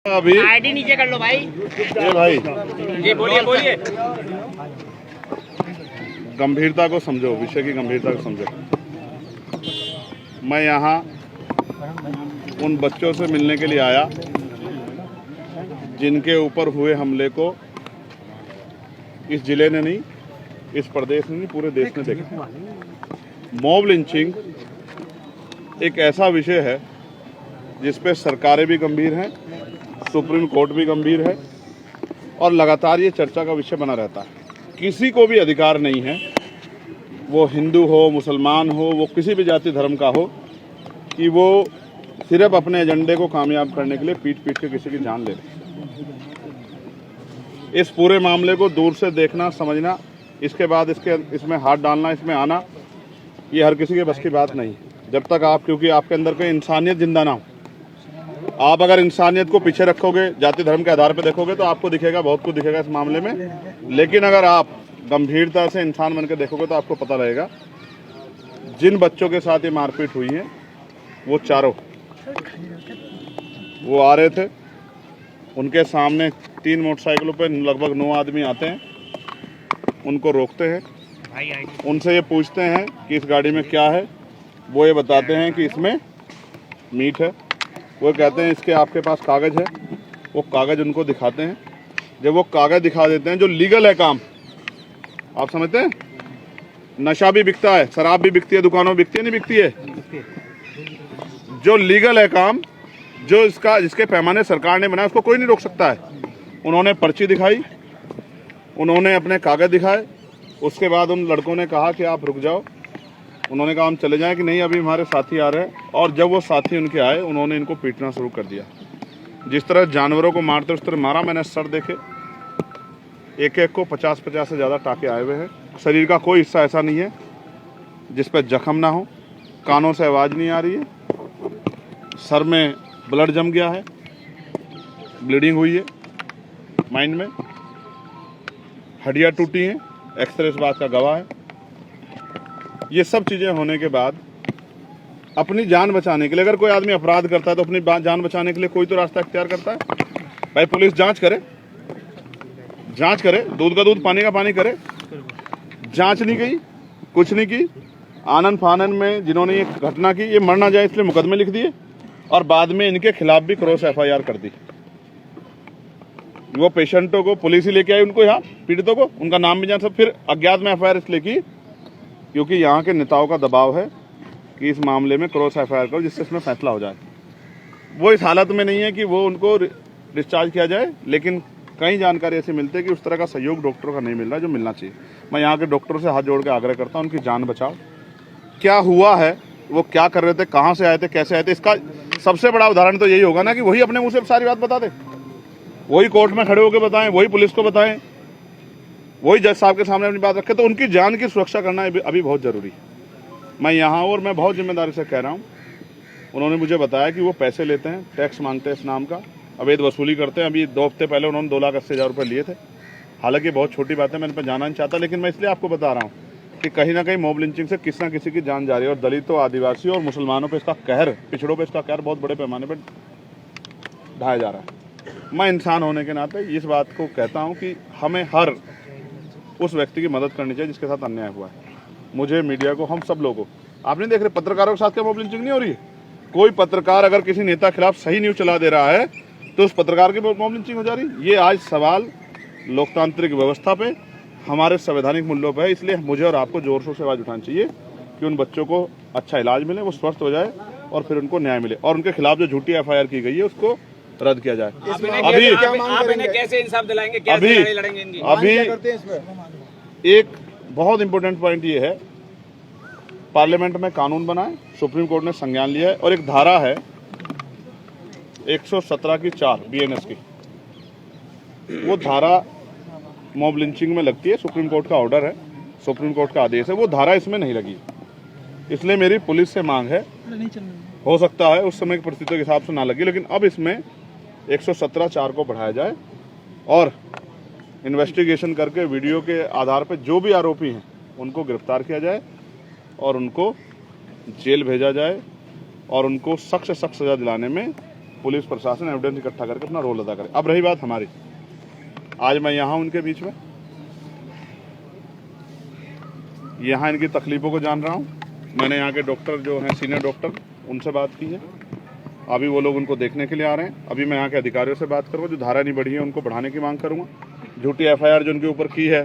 अभी आईडी नीचे कर लो भाई। ये भाई जी बोलिए बोलिए। गंभीरता को समझो, विषय की गंभीरता को समझो। मैं यहाँ उन बच्चों से मिलने के लिए आया जिनके ऊपर हुए हमले को इस जिले ने नहीं, इस प्रदेश ने नहीं, पूरे देश ने देखा। मॉब लिंचिंग एक ऐसा विषय है जिस पे सरकारें भी गंभीर हैं, सुप्रीम कोर्ट भी गंभीर है और लगातार ये चर्चा का विषय बना रहता है। किसी को भी अधिकार नहीं है, वो हिंदू हो, मुसलमान हो, वो किसी भी जाति धर्म का हो, कि वो सिर्फ अपने एजेंडे को कामयाब करने के लिए पीट पीट के किसी की जान ले ले। इस पूरे मामले को दूर से देखना, समझना, इसके बाद इसमें हाथ डालना, इसमें आना, ये हर किसी के बस की बात नहीं। जब तक आप, क्योंकि आपके अंदर कोई इंसानियत जिंदा ना हो, आप अगर इंसानियत को पीछे रखोगे, जाति धर्म के आधार पर देखोगे, तो आपको दिखेगा, बहुत कुछ दिखेगा इस मामले में। लेकिन अगर आप गंभीरता से इंसान बन के देखोगे तो आपको पता रहेगा जिन बच्चों के साथ ये मारपीट हुई है वो चारों, वो आ रहे थे, उनके सामने 3 मोटरसाइकिलों पे लगभग 9 आदमी आते हैं, उनको रोकते हैं, उनसे ये पूछते हैं कि इस गाड़ी में क्या है। वो ये बताते हैं कि इसमें मीट है। वो कहते हैं इसके आपके पास कागज़ है। वो कागज़ उनको दिखाते हैं। जब वो कागज़ दिखा देते हैं, जो लीगल है काम, आप समझते हैं, नशा भी बिकता है, शराब भी बिकती है, दुकानों में बिकती है, नहीं बिकती है। जो लीगल है काम, जो इसका जिसके पैमाने सरकार ने बनाया, उसको कोई नहीं रोक सकता है। उन्होंने पर्ची दिखाई, उन्होंने अपने कागज़ दिखाए। उसके बाद उन लड़कों ने कहा कि आप रुक जाओ। उन्होंने कहा हम चले जाएं, कि नहीं अभी हमारे साथी आ रहे हैं। और जब वो साथी उनके आए, उन्होंने इनको पीटना शुरू कर दिया। जिस तरह जानवरों को मारते उस तरह मारा। मैंने सर देखे, एक एक को 50-50 से ज़्यादा टाके आए हुए हैं। शरीर का कोई हिस्सा ऐसा नहीं है जिस पर जख्म ना हो। कानों से आवाज़ नहीं आ रही है, सर में ब्लड जम गया है, ब्लीडिंग हुई है, माइंड में हड्डियाँ टूटी हैं, एक्सरे इस बात का गवाह है। ये सब चीज़ें होने के बाद अपनी जान बचाने के लिए, अगर कोई आदमी अपराध करता है तो अपनी जान बचाने के लिए कोई तो रास्ता इख्तियार करता है। भाई पुलिस जांच करे, जांच करे, दूध का दूध पानी का पानी करे। जांच नहीं की, कुछ नहीं की। आनन फानन में जिन्होंने ये घटना की, ये मर ना जाए इसलिए मुकदमे लिख दिए और बाद में इनके खिलाफ भी क्रॉस FIR कर दी। वो पेशेंटों को पुलिस ही लेके आई, उनको यहाँ पीड़ितों को, उनका नाम भी जान सब। फिर अज्ञात में FIR इसलिए की क्योंकि यहाँ के नेताओं का दबाव है कि इस मामले में क्रॉस FIR करो जिससे इसमें फैसला हो जाए। वो इस हालत में नहीं है कि वो उनको डिस्चार्ज किया जाए, लेकिन कई जानकारी ऐसी मिलती है कि उस तरह का सहयोग डॉक्टरों का नहीं मिल रहा जो मिलना चाहिए। मैं यहाँ के डॉक्टरों से हाथ जोड़ के आग्रह करता हूँ, उनकी जान बचाओ। क्या हुआ है, वो क्या कर रहे थे, कहाँ से आए थे, कैसे आए थे, इसका सबसे बड़ा उदाहरण तो यही होगा ना कि वही अपने मुंह से सारी बात बता दे, वही कोर्ट में खड़े होकर बताएं, वही पुलिस को बताएं, वही जज साहब के सामने अपनी बात रखें। तो उनकी जान की सुरक्षा करना अभी बहुत ज़रूरी है। मैं यहाँ और मैं बहुत जिम्मेदारी से कह रहा हूँ। उन्होंने मुझे बताया कि वो पैसे लेते हैं, टैक्स मांगते हैं, इस नाम का अवैध वसूली करते हैं। अभी 2 हफ्ते पहले उन्होंने 2,80,000 रुपये लिए थे। हालांकि बहुत छोटी बात है, मैं इन पर जाना नहीं चाहता, लेकिन मैं इसलिए आपको बता रहा हूँ कि कहीं ना कहीं मॉब लिंचिंग से किसी न किसी की जान जा रही है। और दलितों, आदिवासियों और मुसलमानों पे इसका कहर, पिछड़ों पे इसका कहर बहुत बड़े पैमाने पर ढाया जा रहा है। मैं इंसान होने के नाते इस बात को कहता हूँ कि हमें हर उस व्यक्ति की मदद करनी चाहिए जिसके साथ अन्याय हुआ है। मुझे, मीडिया को, हम सब लोगों को, आप नहीं देख रहे पत्रकारों के साथ क्या मॉब लिंचिंग नहीं हो रही है? कोई पत्रकार अगर किसी नेता के खिलाफ सही न्यूज़ चला दे रहा है तो उस पत्रकार की मॉब लिंचिंग हो जा रही है। ये आज सवाल लोकतांत्रिक व्यवस्था पे, हमारे संवैधानिक मूल्यों पर है। इसलिए मुझे और आपको जोर शोर से आवाज़ उठानी चाहिए कि उन बच्चों को अच्छा इलाज मिले, वो स्वस्थ हो जाए और फिर उनको न्याय मिले, और उनके खिलाफ जो झूठी FIR की गई है उसको रद्द किया जाए। अभी आप इन्हें कैसे इंसाफ दिलाएंगे, कैसे लड़ाई लड़ेंगे इनकी? अभी एक बहुत इंपॉर्टेंट पॉइंट ये है, पार्लियामेंट में कानून बना है, सुप्रीम कोर्ट ने संज्ञान लिया है, और एक धारा है 117 की 4 BNS की, वो धारा मॉब लिंचिंग में लगती है। सुप्रीम कोर्ट का ऑर्डर है, सुप्रीम कोर्ट का आदेश है, वो धारा इसमें नहीं लगी। इसलिए मेरी पुलिस से मांग है, हो सकता है उस समय की परिस्थितियों के हिसाब से ना लगी, लेकिन अब इसमें 117(4) को बढ़ाया जाए और इन्वेस्टिगेशन करके वीडियो के आधार पर जो भी आरोपी हैं उनको गिरफ्तार किया जाए और उनको जेल भेजा जाए और उनको सख्त से सख्त सज़ा दिलाने में पुलिस प्रशासन एविडेंस इकट्ठा करके अपना रोल अदा करे। अब रही बात हमारी, आज मैं यहाँ उनके बीच में, यहाँ इनकी तकलीफों को जान रहा हूँ। मैंने यहाँ के डॉक्टर जो हैं सीनियर डॉक्टर, उनसे बात की है। अभी वो लोग उनको देखने के लिए आ रहे हैं। अभी मैं यहाँ के अधिकारियों से बात करूँगा, जो धारा नहीं बढ़ी है उनको बढ़ाने की मांग करूँगा। झूठी एफआईआर जो उनके ऊपर की है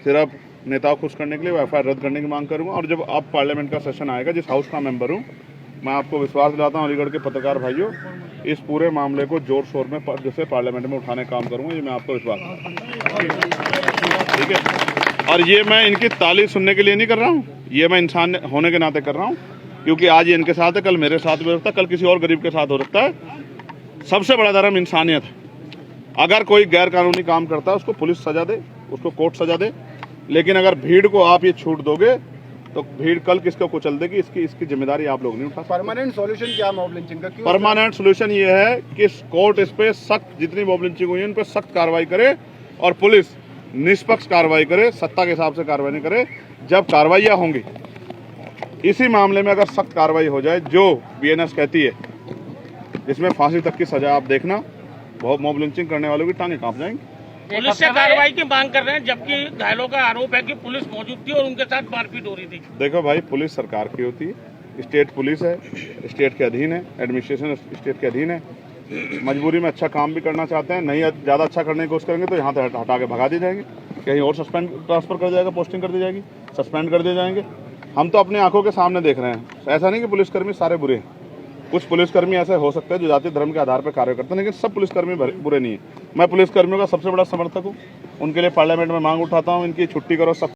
सिर्फ नेताओं खुश करने के लिए, वो एफआईआर रद्द करने की मांग करूँगा। और जब अब पार्लियामेंट का सेशन आएगा, जिस हाउस का मेंबर हूँ, मैं आपको विश्वास दिलाता हूँ अलीगढ़ के पत्रकार भाइयों, इस पूरे मामले को जोर शोर में जैसे पार्लियामेंट में उठाने का काम करूँगा। ये मैं आपको विश्वास, ठीक है। और ये मैं इनकी ताली सुनने के लिए नहीं कर रहा हूँ, ये मैं इंसान होने के नाते कर रहा हूँ, क्योंकि आज ये इनके साथ है, कल मेरे साथ भी हो सकता है, कल किसी और गरीब के साथ हो सकता है। सबसे बड़ा धर्म इंसानियत है। अगर कोई गैर कानूनी काम करता है उसको पुलिस सजा दे, उसको कोर्ट सजा दे, लेकिन अगर भीड़ को आप ये छूट दोगे तो भीड़ कल किसको कुचल देगी, इसकी जिम्मेदारी आप लोग नहीं उठा सकते। परमानेंट सॉल्यूशन क्या मॉब लिंचिंग का? परमानेंट सॉल्यूशन ये है कि कोर्ट इस पे सख्त, जितनी मॉब लिंचिंग हुई है उन पे सख्त कार्रवाई करे और पुलिस निष्पक्ष कार्रवाई करे, सत्ता के हिसाब से कार्रवाई नहीं करे। जब कार्रवाइयाँ होंगी इसी मामले में, अगर सख्त कार्रवाई हो जाए जो बीएनएस कहती है, जिसमें फांसी तक की सजा, आप देखना बहुत मॉब लिंचिंग करने वालों की टांगें कांप जाएंगी। पुलिस से कार्रवाई की मांग कर रहे हैं, जबकि घायलों का आरोप है कि पुलिस मौजूद थी और उनके साथ मारपीट हो रही थी। देखो भाई, पुलिस सरकार की होती है, स्टेट पुलिस है, स्टेट के अधीन है, एडमिनिस्ट्रेशन स्टेट के अधीन है। मजबूरी में अच्छा काम भी करना चाहते हैं, नहीं ज़्यादा अच्छा करने की कोशिश करेंगे तो यहाँ से हटा के भगा दिए जाएंगे, कहीं और सस्पेंड ट्रांसफर कर जाएगा, पोस्टिंग कर दी जाएगी, सस्पेंड कर दिए जाएंगे। हम तो अपनी आंखों के सामने देख रहे हैं। ऐसा नहीं कि पुलिसकर्मी सारे बुरे हैं, कुछ पुलिसकर्मी ऐसे हो सकते हैं जो जाति धर्म के आधार पर कार्य करते हैं, लेकिन सब पुलिसकर्मी बुरे नहीं है। मैं पुलिसकर्मियों का सबसे बड़ा समर्थक हूँ, उनके लिए पार्लियामेंट में मांग उठाता हूँ, इनकी छुट्टी करो, सब